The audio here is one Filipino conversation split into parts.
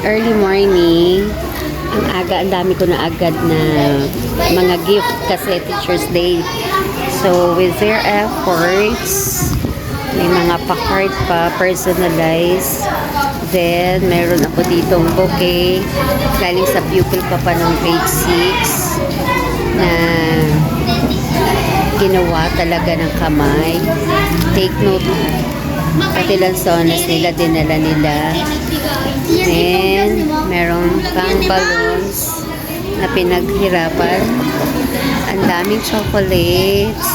early morning. Ang dami ko na agad na mga gift kasi Teacher's Day. So, with their efforts, may mga pa-card pa, personalized. Then, meron ako ditong bouquet. Galing sa pupil pa ng grade 6 na ginawa talaga ng kamay. Take note, pati lansones nila, dinala nila. Then, meron pang balloons na pinaghirapan. Ang daming chocolates.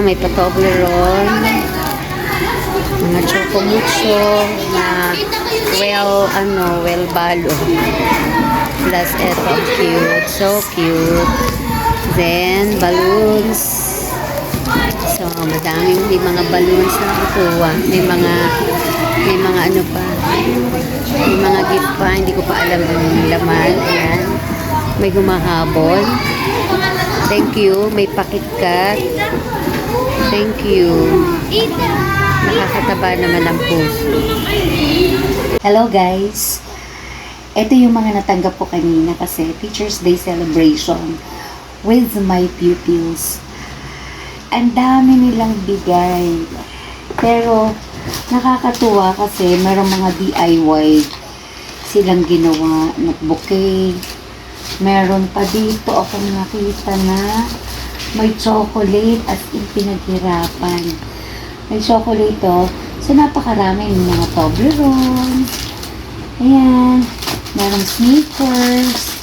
May pa-Toblerone. Mga chocomucho na well balo. Plus, eto, cute. So cute. Then, balloons. So, madaming mga balloons na kukuha. May mga ano pa. May mga gift pa. Hindi ko pa alam ang laman. Ayan. May gumahabol. Thank you. May pakitkat. Thank you. Nakakataba naman ang puso. Hello guys. Ito yung mga natanggap ko kanina kasi Teacher's Day celebration with my pupils. Ang dami nilang bigay. Pero nakakatuwa kasi merong mga DIY silang ginawa na bouquet. Meron pa dito akong nakita na may chocolate as in pinaghirapan. May chocolate to. So, napakarami yung mga Toblerone. Ayan. Merong Snickers.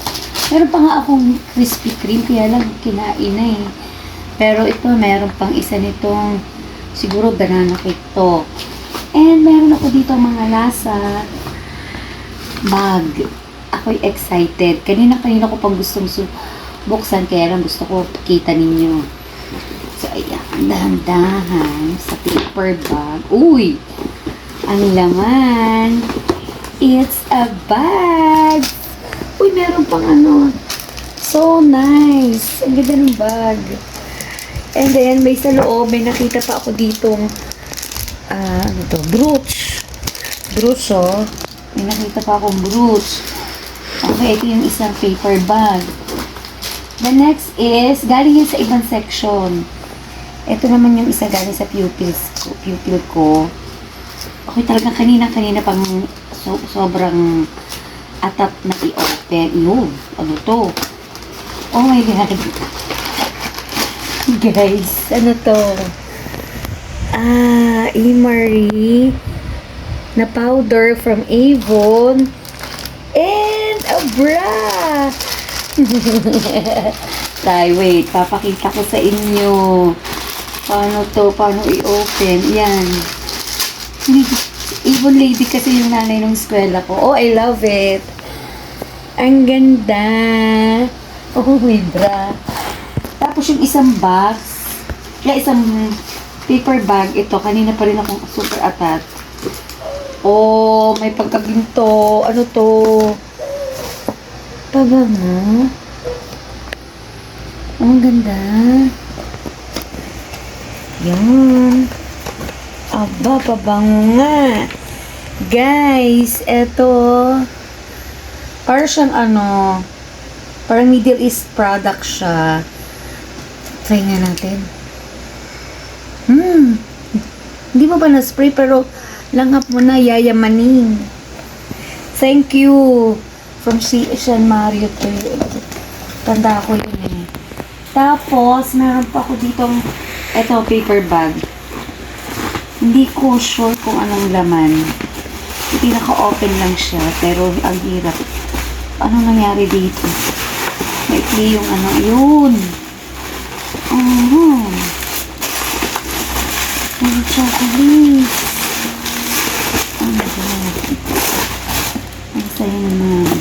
Meron pa nga akong Krispy Kreme. Kaya lang kinain na eh. Pero ito, meron pang isa nitong siguro banana cake to. And meron ako dito mga lasa bag. Ako'y excited. Kanina ko pang gustong buksan. Kaya lang gusto ko pakita ninyo. So, ayan. Dahan-dahan sa paper bag. Uy! Ang laman. It's a bag. Uy, meron pang ano. So nice. Ang ganda ng bag. And then, may sa loob. May nakita pa ako ditong ano to? Brooch. Brooch, oh. May nakita pa akong brooch. Okay, ito yung isang paper bag. The next is, galing yun sa ibang section. Ito naman yung isa galing sa pupil ko. Okay, talagang kanina pang sobrang atap na i-open. Yun, ano to? Oh my God. Guys, ano to? Marie na powder from Avon. And a bra! Wait, papakita ko sa inyo. Paano to? Paano i-open? Yan. Avon lady kasi yung nanay ng eskwela ko. Oh, I love it. Ang ganda. Oh, may bra. Tapos yung isang box, isang paper bag. Ito, kanina pa rin akong super atat. Oh, may pagkaginto. Ano to? Pabango. Oh, ang ganda. Yan. Aba, pabango nga. Guys, eto. Parang siyang ano, parang Middle East product siya. Try nga natin. Hindi mo ba na-spray pero langhap mo na, yayamanin. Thank you. From Sean Mario to tanda ko yun eh. Tapos, meron pa ako ditong eto, paper bag. Hindi ko sure kung anong laman. Pinaka-open lang siya, pero ang hirap. Anong nangyari dito? Maikli yung ano, yun. May chocolate. Oh my God. Ang saya naman.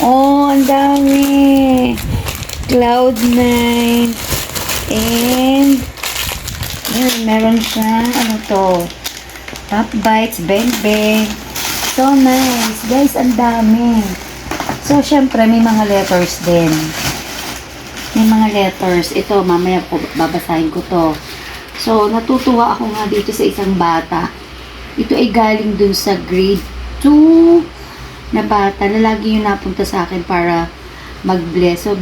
Oh, ang dami. Cloud9. And yan, meron siyang ano to, Top Bites, Bang Bang. So nice. Guys, ang dami. So, syempre, may mga letters din. May mga letters. Ito, mamaya po, babasahin ko to. So, natutuwa ako nga dito sa isang bata. Ito ay galing dun sa grade 2 na bata na lagi yung napunta sa akin para mag-bless. So,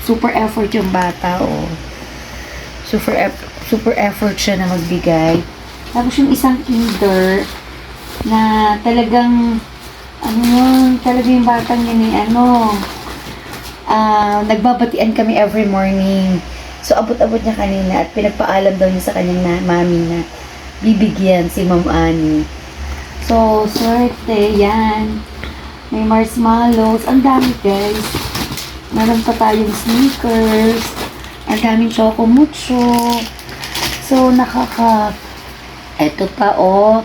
super effort yung bata, oh. Super effort siya na magbigay. Tapos yung isang kinder na talagang talaga yung batang yun nagbabatian kami every morning. So, abot-abot niya kanina at pinagpaalam daw niya sa kanyang mami na bibigyan si Ma'am Annie. So, swerte, yan. May marshmallows. Ang dami, guys. Meron pa tayong sneakers. Ang daming choco mucho. So, eto pa, oh.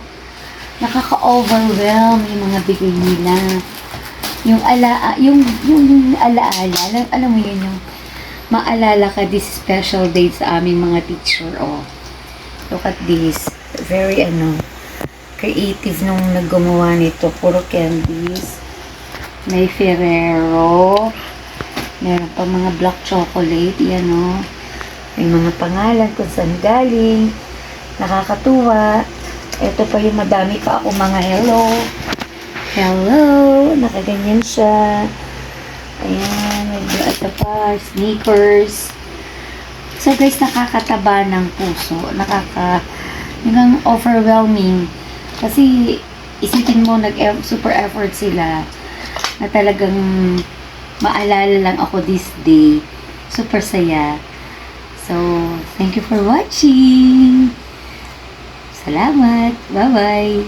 Nakaka-overwhelm yung mga bigay nila. Yung alaala, alam mo yun, yung maalala ka this special day sa aming mga teacher, oh. Look at this. Very, creative nung naggumawa nito. Puro candies. May Ferrero. Meron pa mga black chocolate. Yan, oh. May mga pangalan kung saan galing. Nakakatuwa. Ito pa yung madami pa ako mga hello. Hello. Nakaganyan siya. Ayan. Ito pa. Sneakers. So guys, nakakataba ng puso. Yung overwhelming. Kasi isipin mo, super effort sila na talagang maalala lang ako this day. Super saya. So, thank you for watching. Salamat. Bye-bye.